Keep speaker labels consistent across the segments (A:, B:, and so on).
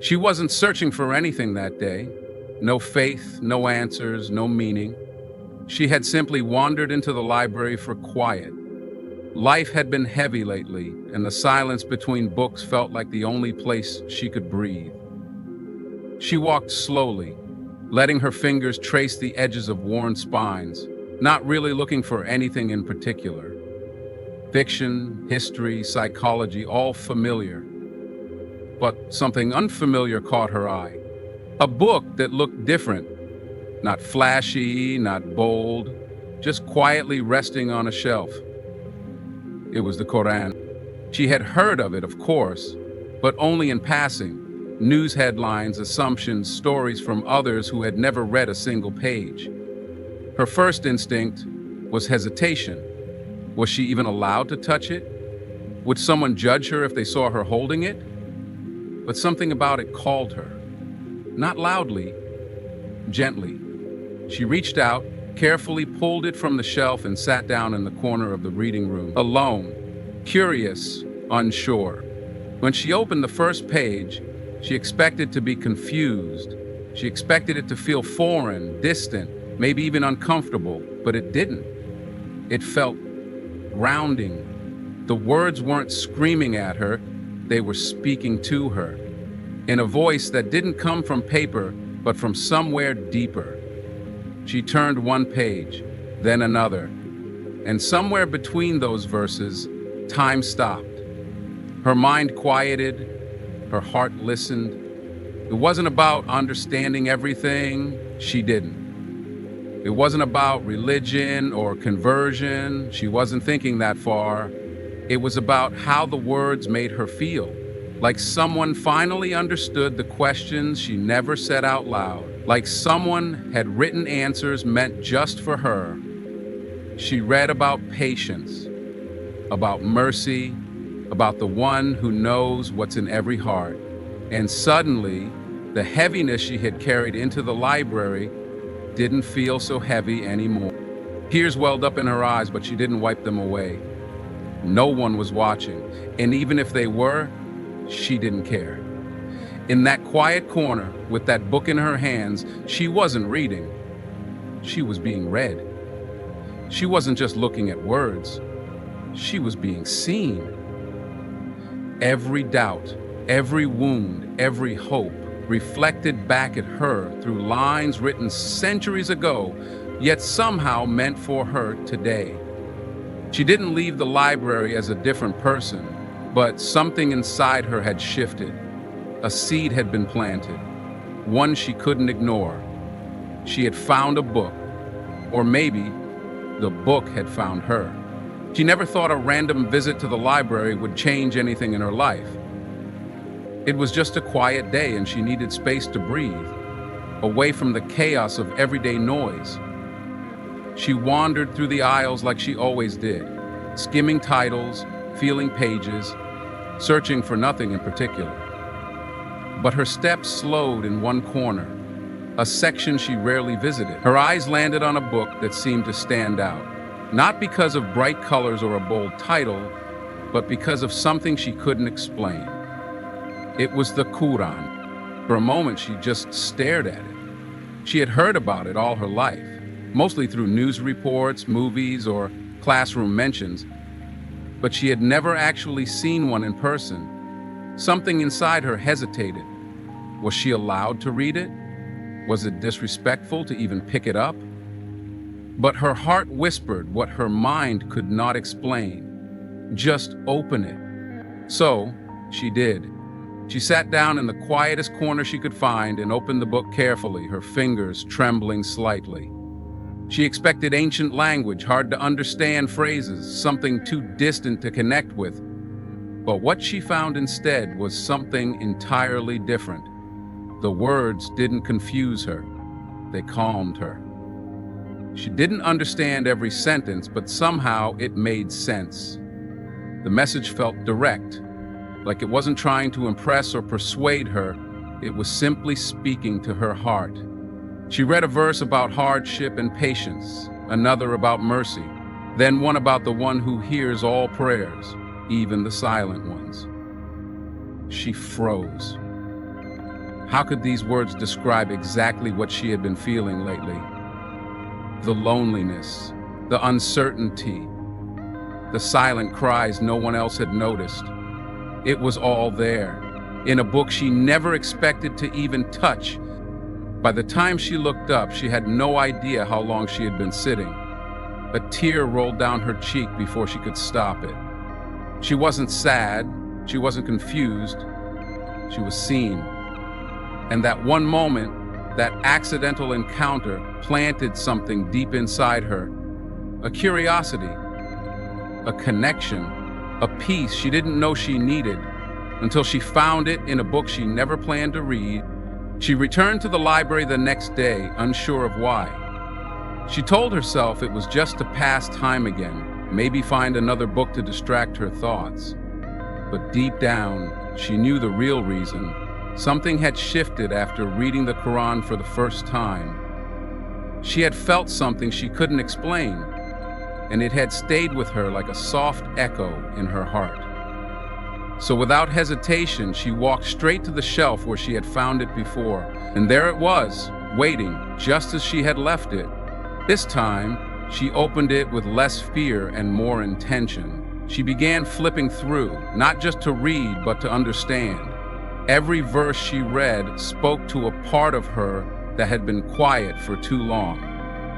A: She wasn't searching for anything that day. No faith, no answers, no meaning. She had simply wandered into the library for quiet. Life had been heavy lately, and the silence between books felt like the only place she could breathe. She walked slowly, letting her fingers trace the edges of worn spines, not really looking for anything in particular. Fiction, history, psychology, all familiar. But something unfamiliar caught her eye. A book that looked different. Not flashy, not bold, just quietly resting on a shelf. It was the Quran. She had heard of it, of course, but only in passing. News headlines, assumptions, stories from others who had never read a single page. Her first instinct was hesitation. Was she even allowed to touch it? Would someone judge her if they saw her holding it? But something about it called her. Not loudly, gently. She reached out, carefully pulled it from the shelf and sat down in the corner of the reading room, alone, curious, unsure. When she opened the first page, she expected to be confused. She expected it to feel foreign, distant, maybe even uncomfortable, but it didn't. It felt grounding. The words weren't screaming at her, they were speaking to her, in a voice that didn't come from paper, but from somewhere deeper. She turned one page, then another, and somewhere between those verses, time stopped. Her mind quieted, her heart listened. It wasn't about understanding everything, she didn't. It wasn't about religion or conversion, she wasn't thinking that far. It was about how the words made her feel, like someone finally understood the questions she never said out loud, like someone had written answers meant just for her. She read about patience, about mercy, about the one who knows what's in every heart. And suddenly, the heaviness she had carried into the library didn't feel so heavy anymore. Tears welled up in her eyes, but she didn't wipe them away. No one was watching, and even if they were, she didn't care. In that quiet corner, with that book in her hands, she wasn't reading. She was being read. She wasn't just looking at words. She was being seen. Every doubt, every wound, every hope reflected back at her through lines written centuries ago, yet somehow meant for her today. She didn't leave the library as a different person, but something inside her had shifted. A seed had been planted, one she couldn't ignore. She had found a book, or maybe the book had found her. She never thought a random visit to the library would change anything in her life. It was just a quiet day and she needed space to breathe, away from the chaos of everyday noise. She wandered through the aisles like she always did, skimming titles, feeling pages, searching for nothing in particular. But her steps slowed in one corner, a section she rarely visited. Her eyes landed on a book that seemed to stand out, not because of bright colors or a bold title, but because of something she couldn't explain. It was the Quran. For a moment, she just stared at it. She had heard about it all her life, mostly through news reports, movies, or classroom mentions, but she had never actually seen one in person. Something inside her hesitated. Was she allowed to read it? Was it disrespectful to even pick it up? But her heart whispered what her mind could not explain. Just open it. So, she did. She sat down in the quietest corner she could find and opened the book carefully, her fingers trembling slightly. She expected ancient language, hard to understand phrases, something too distant to connect with. But what she found instead was something entirely different. The words didn't confuse her. They calmed her. She didn't understand every sentence, but somehow it made sense. The message felt direct, like it wasn't trying to impress or persuade her. It was simply speaking to her heart. She read a verse about hardship and patience, another about mercy, then one about the one who hears all prayers, even the silent ones. She froze. How could these words describe exactly what she had been feeling lately? The loneliness, the uncertainty, the silent cries no one else had noticed. It was all there, in a book she never expected to even touch. By the time she looked up, she had no idea how long she had been sitting. A tear rolled down her cheek before she could stop it. She wasn't sad, she wasn't confused, she was seen. And that one moment, that accidental encounter, planted something deep inside her. A curiosity, a connection, a peace she didn't know she needed until she found it in a book she never planned to read. She returned to the library the next day, unsure of why. She told herself it was just to pass time again, maybe find another book to distract her thoughts. But deep down, she knew the real reason. Something had shifted after reading the Quran for the first time. She had felt something she couldn't explain, and it had stayed with her like a soft echo in her heart. So without hesitation, she walked straight to the shelf where she had found it before, and there it was, waiting, just as she had left it. This time, she opened it with less fear and more intention. She began flipping through, not just to read, but to understand. Every verse she read spoke to a part of her that had been quiet for too long.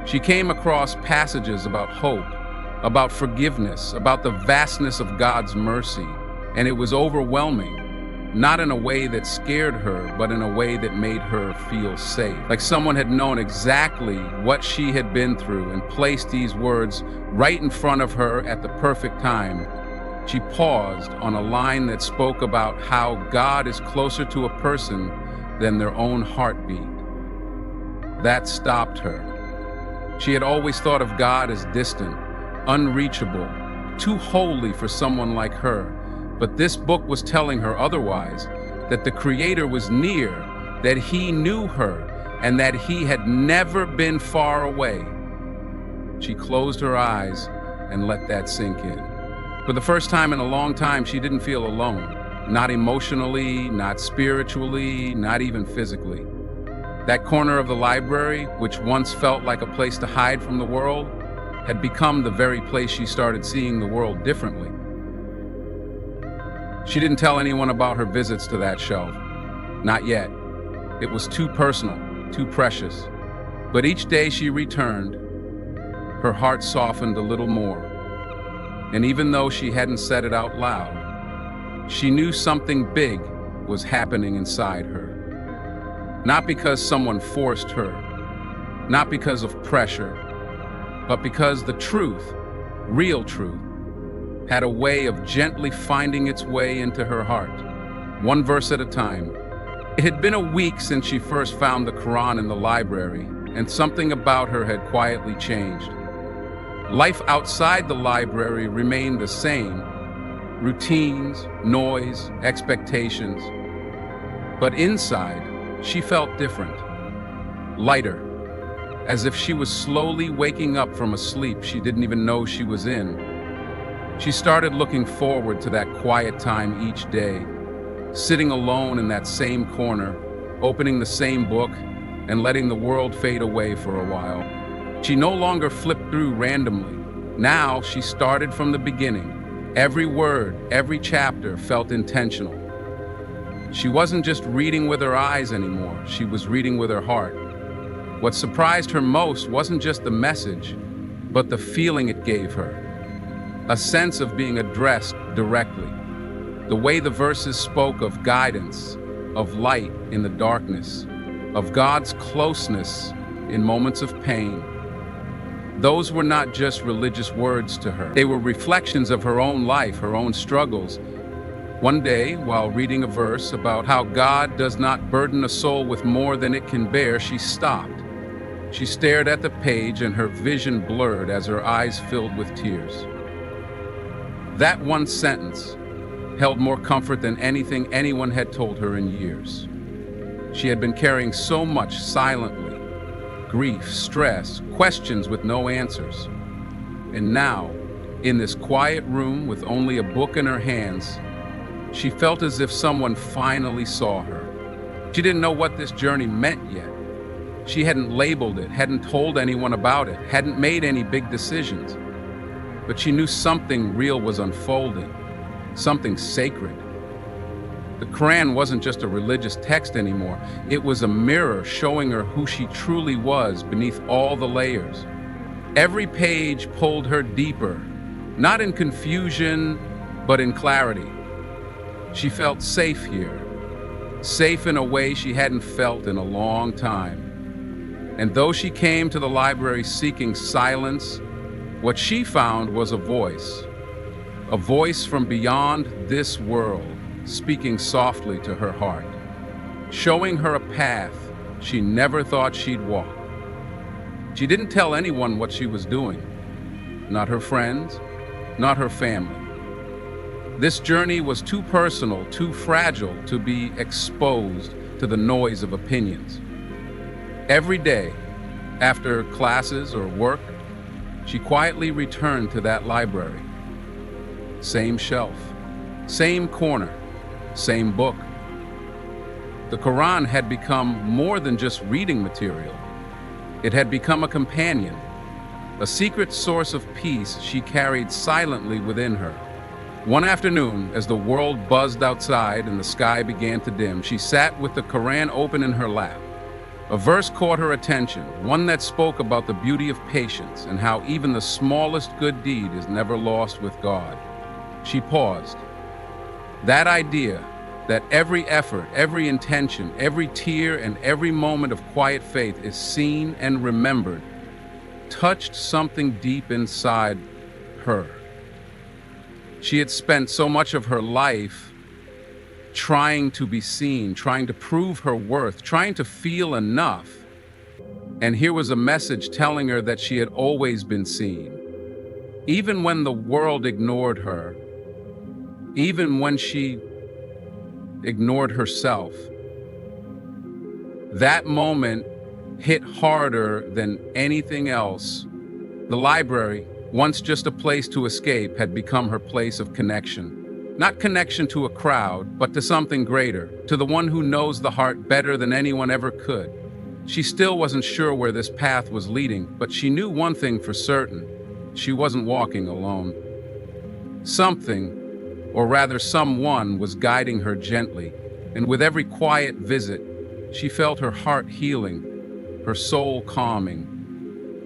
A: She came across passages about hope, about forgiveness, about the vastness of God's mercy, and it was overwhelming, not in a way that scared her, but in a way that made her feel safe. Like someone had known exactly what she had been through and placed these words right in front of her at the perfect time. She paused on a line that spoke about how God is closer to a person than their own heartbeat. That stopped her. She had always thought of God as distant, unreachable, too holy for someone like her. But this book was telling her otherwise, that the Creator was near, that He knew her, and that He had never been far away. She closed her eyes and let that sink in. For the first time in a long time, she didn't feel alone. Not emotionally, not spiritually, not even physically. That corner of the library, which once felt like a place to hide from the world, had become the very place she started seeing the world differently. She didn't tell anyone about her visits to that shelf. Not yet. It was too personal, too precious. But each day she returned, her heart softened a little more. And even though she hadn't said it out loud, she knew something big was happening inside her. Not because someone forced her, not because of pressure, but because the truth, real truth, had a way of gently finding its way into her heart, one verse at a time. It had been a week since she first found the Quran in the library, and something about her had quietly changed. Life outside the library remained the same, routines, noise, expectations. But inside, she felt different, lighter, as if she was slowly waking up from a sleep she didn't even know she was in. She started looking forward to that quiet time each day, sitting alone in that same corner, opening the same book, and letting the world fade away for a while. She no longer flipped through randomly. Now she started from the beginning. Every word, every chapter felt intentional. She wasn't just reading with her eyes anymore, she was reading with her heart. What surprised her most wasn't just the message, but the feeling it gave her. A sense of being addressed directly. The way the verses spoke of guidance, of light in the darkness, of God's closeness in moments of pain. Those were not just religious words to her. They were reflections of her own life, her own struggles. One day, while reading a verse about how God does not burden a soul with more than it can bear, she stopped. She stared at the page and her vision blurred as her eyes filled with tears. That one sentence held more comfort than anything anyone had told her in years. She had been carrying so much silently. Grief, stress, questions with no answers. And now, in this quiet room with only a book in her hands, she felt as if someone finally saw her. She didn't know what this journey meant yet. She hadn't labeled it, hadn't told anyone about it, hadn't made any big decisions. But she knew something real was unfolding, something sacred. The Quran wasn't just a religious text anymore. It was a mirror showing her who she truly was beneath all the layers. Every page pulled her deeper, not in confusion, but in clarity. She felt safe here, safe in a way she hadn't felt in a long time. And though she came to the library seeking silence, what she found was a voice from beyond this world, speaking softly to her heart, showing her a path she never thought she'd walk. She didn't tell anyone what she was doing, not her friends, not her family. This journey was too personal, too fragile to be exposed to the noise of opinions. Every day, after classes or work, she quietly returned to that library. Same shelf, same corner, same book. The Quran had become more than just reading material. It had become a companion, a secret source of peace she carried silently within her. One afternoon, as the world buzzed outside and the sky began to dim, she sat with the Quran open in her lap. A verse caught her attention, one that spoke about the beauty of patience and how even the smallest good deed is never lost with God. She paused. That idea, that every effort, every intention, every tear, and every moment of quiet faith is seen and remembered, touched something deep inside her. She had spent so much of her life trying to be seen, trying to prove her worth, trying to feel enough. And here was a message telling her that she had always been seen. Even when the world ignored her, even when she ignored herself, that moment hit harder than anything else. The library, once just a place to escape, had become her place of connection. Not connection to a crowd, but to something greater, to the one who knows the heart better than anyone ever could. She still wasn't sure where this path was leading, but she knew one thing for certain: she wasn't walking alone. Something, or rather someone, was guiding her gently, and with every quiet visit, she felt her heart healing, her soul calming,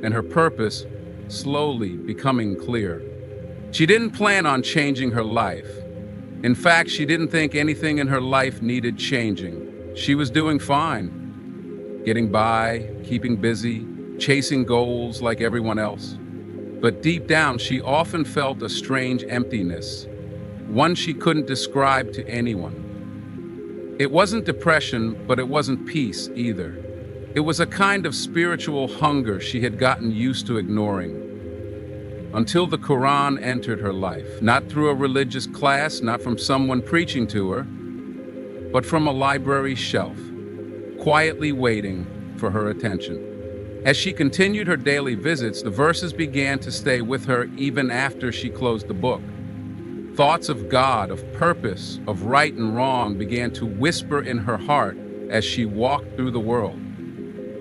A: and her purpose slowly becoming clear. She didn't plan on changing her life. In fact, she didn't think anything in her life needed changing. She was doing fine, getting by, keeping busy, chasing goals like everyone else. But deep down, she often felt a strange emptiness, one she couldn't describe to anyone. It wasn't depression, but it wasn't peace either. It was a kind of spiritual hunger she had gotten used to ignoring. Until the Quran entered her life, not through a religious class, not from someone preaching to her, but from a library shelf, quietly waiting for her attention. As she continued her daily visits, the verses began to stay with her even after she closed the book. Thoughts of God, of purpose, of right and wrong began to whisper in her heart as she walked through the world.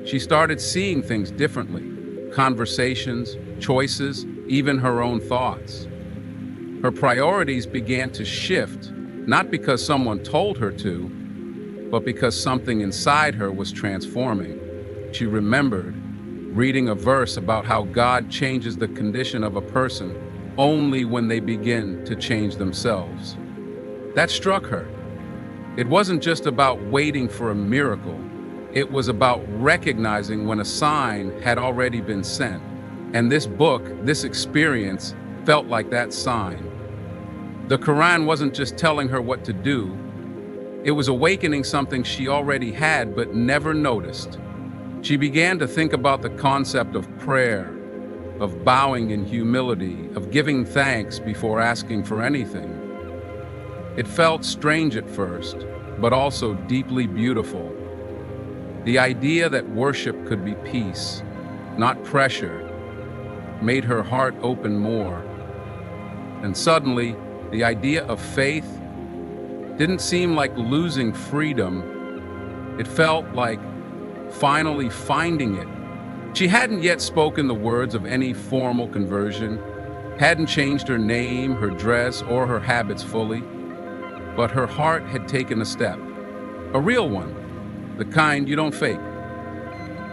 A: She started seeing things differently: conversations, choices, even her own thoughts. Her priorities began to shift, not because someone told her to, but because something inside her was transforming. She remembered reading a verse about how God changes the condition of a person only when they begin to change themselves. That struck her. It wasn't just about waiting for a miracle. It was about recognizing when a sign had already been sent. And this book, this experience, felt like that sign. The Quran wasn't just telling her what to do. It was awakening something she already had but never noticed. She began to think about the concept of prayer, of bowing in humility, of giving thanks before asking for anything. It felt strange at first, but also deeply beautiful. The idea that worship could be peace, not pressure, made her heart open more. And suddenly, the idea of faith didn't seem like losing freedom, It felt like finally finding it. She hadn't yet spoken the words of any formal conversion, hadn't changed her name, her dress, or her habits fully, but her heart had taken a step. A real one, the kind you don't fake.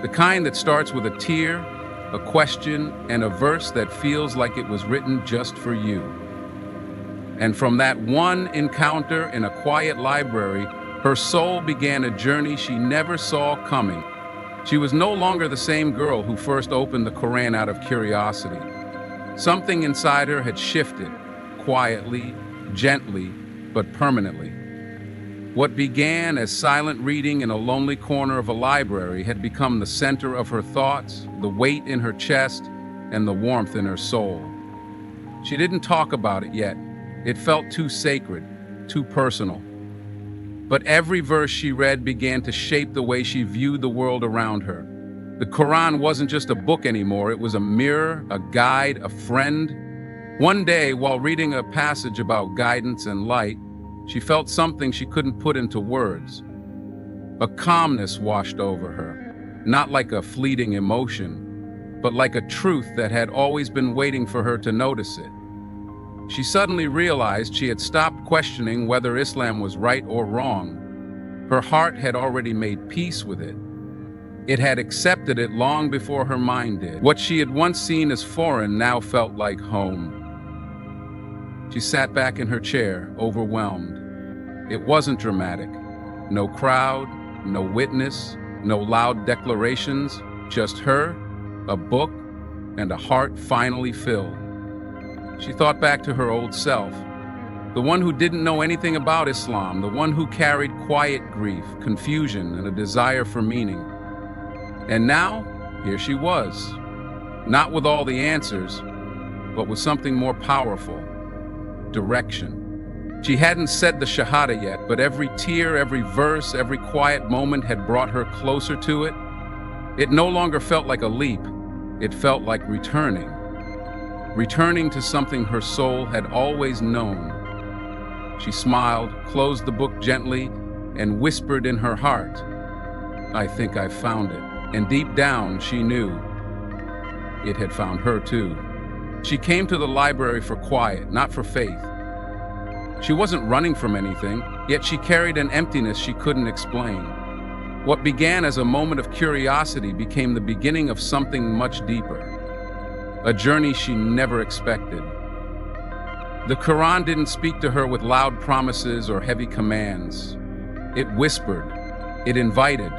A: The kind that starts with a tear, a question, and a verse that feels like it was written just for you. And from that one encounter in a quiet library, her soul began a journey she never saw coming. She was no longer the same girl who first opened the Quran out of curiosity. Something inside her had shifted, quietly, gently, but permanently. What began as silent reading in a lonely corner of a library had become the center of her thoughts, the weight in her chest, and the warmth in her soul. She didn't talk about it yet. It felt too sacred, too personal. But every verse she read began to shape the way she viewed the world around her. The Quran wasn't just a book anymore, it was a mirror, a guide, a friend. One day, while reading a passage about guidance and light, she felt something she couldn't put into words. A calmness washed over her, not like a fleeting emotion, but like a truth that had always been waiting for her to notice it. She suddenly realized she had stopped questioning whether Islam was right or wrong. Her heart had already made peace with it. It had accepted it long before her mind did. What she had once seen as foreign now felt like home. She sat back in her chair, overwhelmed. It wasn't dramatic. No crowd, no witness, no loud declarations, just her, a book, and a heart finally filled. She thought back to her old self, the one who didn't know anything about Islam, the one who carried quiet grief, confusion, and a desire for meaning. And now, here she was, not with all the answers, but with something more powerful, direction. She hadn't said the Shahada yet, but every tear, every verse, every quiet moment had brought her closer to it. It no longer felt like a leap, it felt like returning to something her soul had always known. She smiled, closed the book gently, and whispered in her heart, "I think I've found it." And deep down, she knew it had found her too. She came to the library for quiet, not for faith. She wasn't running from anything, yet she carried an emptiness she couldn't explain. What began as a moment of curiosity became the beginning of something much deeper. A journey she never expected. The Quran didn't speak to her with loud promises or heavy commands. It whispered, it invited,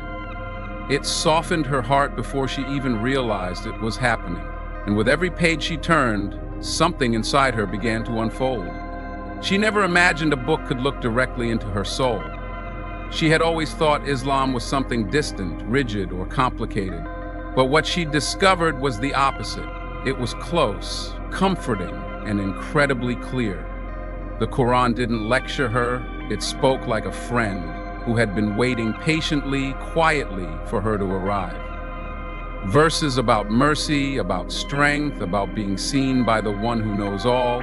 A: it softened her heart before she even realized it was happening. And with every page she turned, something inside her began to unfold. She never imagined a book could look directly into her soul. She had always thought Islam was something distant, rigid, or complicated. But what she discovered was the opposite. It was close, comforting, and incredibly clear. The Quran didn't lecture her, it spoke like a friend who had been waiting patiently, quietly for her to arrive. Verses about mercy, about strength, about being seen by the one who knows all.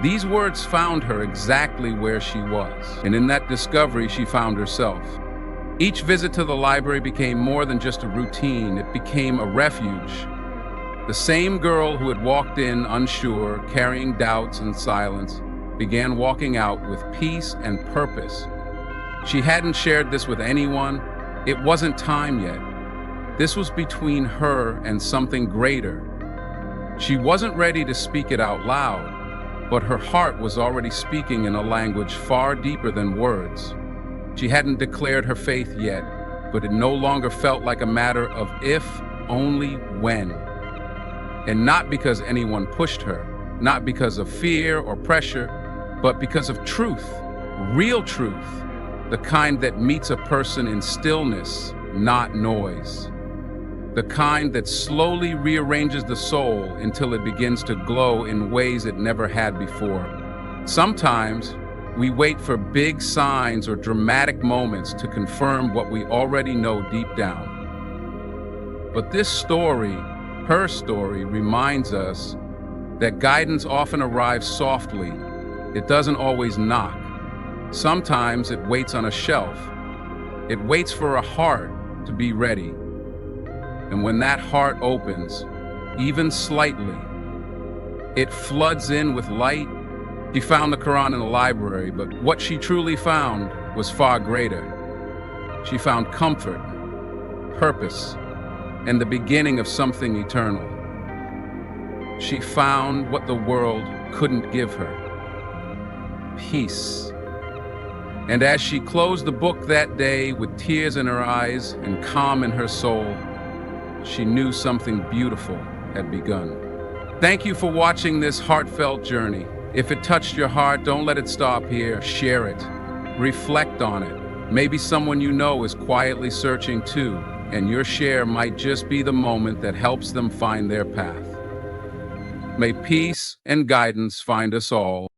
A: These words found her exactly where she was, and in that discovery she found herself. Each visit to the library became more than just a routine, it became a refuge. The same girl who had walked in unsure, carrying doubts and silence, began walking out with peace and purpose. She hadn't shared this with anyone. It wasn't time yet. This was between her and something greater. She wasn't ready to speak it out loud, but her heart was already speaking in a language far deeper than words. She hadn't declared her faith yet, but it no longer felt like a matter of if, only when. And not because anyone pushed her, not because of fear or pressure, but because of truth, real truth, the kind that meets a person in stillness, not noise. The kind that slowly rearranges the soul until it begins to glow in ways it never had before. Sometimes we wait for big signs or dramatic moments to confirm what we already know deep down. But this story, her story, reminds us that guidance often arrives softly. It doesn't always knock. Sometimes it waits on a shelf. It waits for a heart to be ready. And when that heart opens, even slightly, it floods in with light. She found the Quran in the library, but what she truly found was far greater. She found comfort, purpose, and the beginning of something eternal. She found what the world couldn't give her: peace. And as she closed the book that day with tears in her eyes and calm in her soul, she knew something beautiful had begun. Thank you for watching this heartfelt journey. If it touched your heart, don't let it stop here. Share it. Reflect on it. Maybe someone you know is quietly searching too, and your share might just be the moment that helps them find their path. May peace and guidance find us all.